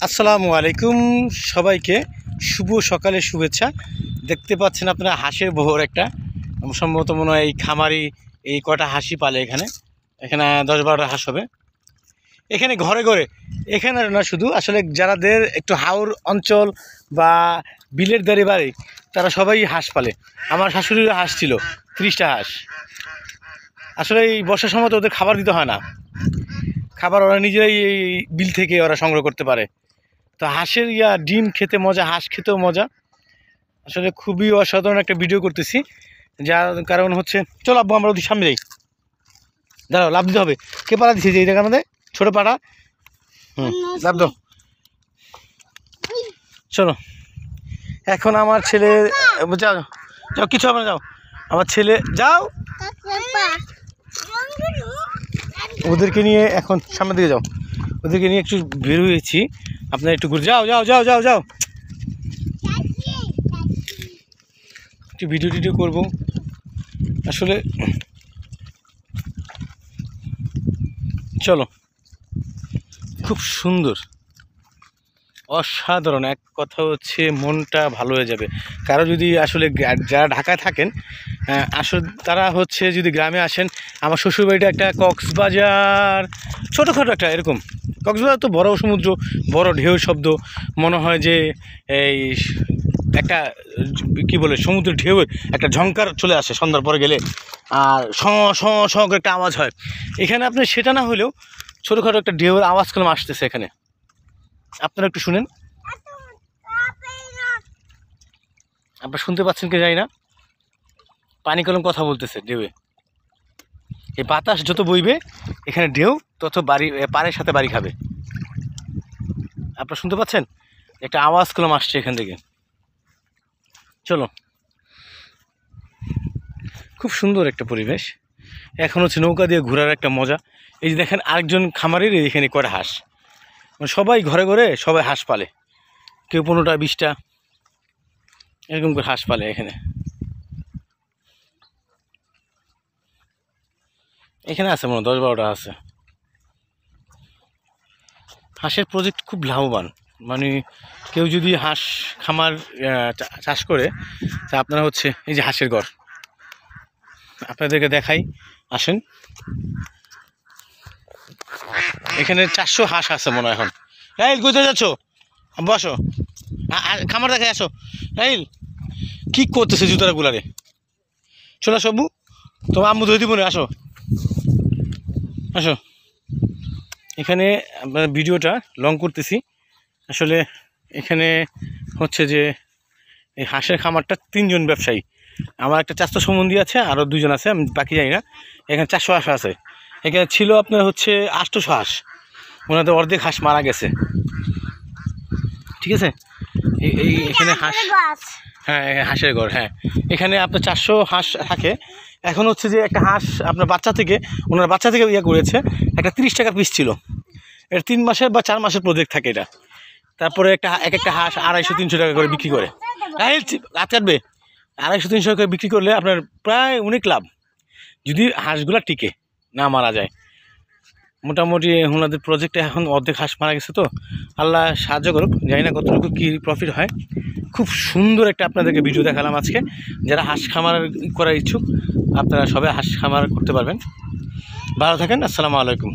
আসসালামু আলাইকুম সবাইকে শুভ সকালের শুভেচ্ছা। দেখতে পাচ্ছেন আপনারা হাঁসের বহর একটা, সম্ভবত মনে হয় এই খামারি এই কটা হাঁসই পালে এখানে 10-12টা হাঁস হবে এখানে ঘরে ঘরে। এখানে না শুধু, আসলে যারাদের একটু হাওর অঞ্চল বা বিলের ধারে বাড়ি তারা সবাই হাঁস পালে। আমার শাশুড়ির হাঁস ছিল 30টা হাঁস। আসলে এই বর্ষার সময় তো ওদের খাবার দিতে হয় না, খাবার ওরা নিজেরাই এই বিল থেকে ওরা সংগ্রহ করতে পারে। তো হাঁসের ডিম খেতে মজা, হাঁস খেতেও মজা। আসলে খুবই অসাধারণ একটা ভিডিও করতেছি, যার কারণ হচ্ছে চলো আব্বু আমরা ওদিক সামনে যাই। দাঁড়াও, লাভ দিতে হবে। কে পাড়া দিচ্ছে যে এই জায়গার মধ্যে? ছোটো পাড়া। লাভ দাও। চলো এখন আমার ছেলে, যাও যাও, কিছু হবে না, যাও আমার ছেলে, যাও ওদেরকে নিয়ে এখন সামনের দিকে যাও। ওদেরকে নিয়ে একটু বের হয়েছি, আপনার একটু ঘুরে যাও যাও যাও যাও যাও, একটু ভিডিও টিডিও করবো। আসলে চলো, খুব সুন্দর, অসাধারণ। এক কথা হচ্ছে মনটা ভালো হয়ে যাবে। কারো যদি আসলে যারা ঢাকায় থাকেন আসলে তারা হচ্ছে যদি গ্রামে আসেন, আমার শ্বশুরবাড়িটা একটা কক্সবাজার ছোটোখাটো একটা এরকম। কক্সবাজার তো বড় সমুদ্র, বড় ঢেউ শব্দ, মনে হয় যে এই একটা কী বলে সমুদ্রের ঢেউয়ের একটা ঝংকার চলে আসে সন্ধ্যার পরে গেলে, আর স করে একটা আওয়াজ হয়। এখানে আপনি সেটা না হলেও ছোটোখাটো একটা ঢেউয়ের আওয়াজ কলম আসতেছে এখানে, আপনারা একটু শুনেন। আপনারা শুনতে পাচ্ছেন কি জানি না, পানি কলম কথা বলতেছে ঢেউয়ে। এই বাতাস যত বইবে এখানে ঢেউ তত বাড়ি পাড়ের সাথে বাড়ি খাবে। আপনারা শুনতে পাচ্ছেন একটা আওয়াজ কলম আসছে এখান থেকে। চলো, খুব সুন্দর একটা পরিবেশ। এখন হচ্ছে নৌকা দিয়ে ঘোরার একটা মজা। এই যে দেখেন আরেকজন খামারের এখানে করে হাঁস, মানে সবাই ঘরে ঘরে সবাই হাঁস পালে, কেউ 15টা 20টা এরকম করে হাঁস পালে এখানে। এখানে আছে মনে হয় 10-12টা আছে। হাঁসের প্রজেক্ট খুব লাভবান, মানে কেউ যদি হাঁস খামার চাষ করে তা আপনারা হচ্ছে এই যে হাঁসের ঘর আপনাদেরকে দেখাই, আসেন। এখানে 400 হাঁস আছে মনে হয় এখন। রাইল কোথায় যাচ্ছ? বসো, খামার দেখায় আসো। রাইল কি করতেছে জুতারা গুলারে? চলো সবু, তোমার আম্মু ধরে দিব না, আসো আসো। এখানে আপনার ভিডিওটা লং করতেছি। আসলে এখানে হচ্ছে যে এই হাঁসের খামারটা 3জন ব্যবসায়ী, আমার একটা চাচাতো সম্বন্ধী আছে, আরও 2জন আছে, আমি বাকি জানি না। এখানে 400 হাঁস আছে। এখানে ছিল আপনার হচ্ছে 800 হাঁস, ওনাদের অর্ধেক হাঁস মারা গেছে। ঠিক আছে, এই এখানে হাঁস, হ্যাঁ হাঁসের ঘর, হ্যাঁ এখানে আপনার 400 হাঁস থাকে। এখন হচ্ছে যে একটা হাঁস আপনার বাচ্চা থেকে, ওনার বাচ্চা থেকে করেছে একটা 30 টাকা পিস ছিল। এটা 3 মাসের বা 4 মাসের প্রজেক্ট থাকে এটা। তারপরে এক একটা হাঁস 250-300 টাকা করে বিক্রি করে। রাত কাটবে 250-300 টাকা বিক্রি করলে আপনার প্রায় অনেক লাভ, যদি হাঁসগুলা টিকে না মারা যায়। মোটামুটি ওনাদের প্রজেক্টে এখন অর্ধেক হাঁস মারা গেছে, তো আল্লাহ সাহায্য করুক, জানি না কতটুকু কী প্রফিট হয়। খুব সুন্দর একটা আপনাদেরকে ভিডিও দেখালাম আজকে। যারা হাঁস খামার করার ইচ্ছুক আপনারা সবাই হাঁস খামার করতে পারবেন। ভালো থাকেন, আসসালামু আলাইকুম।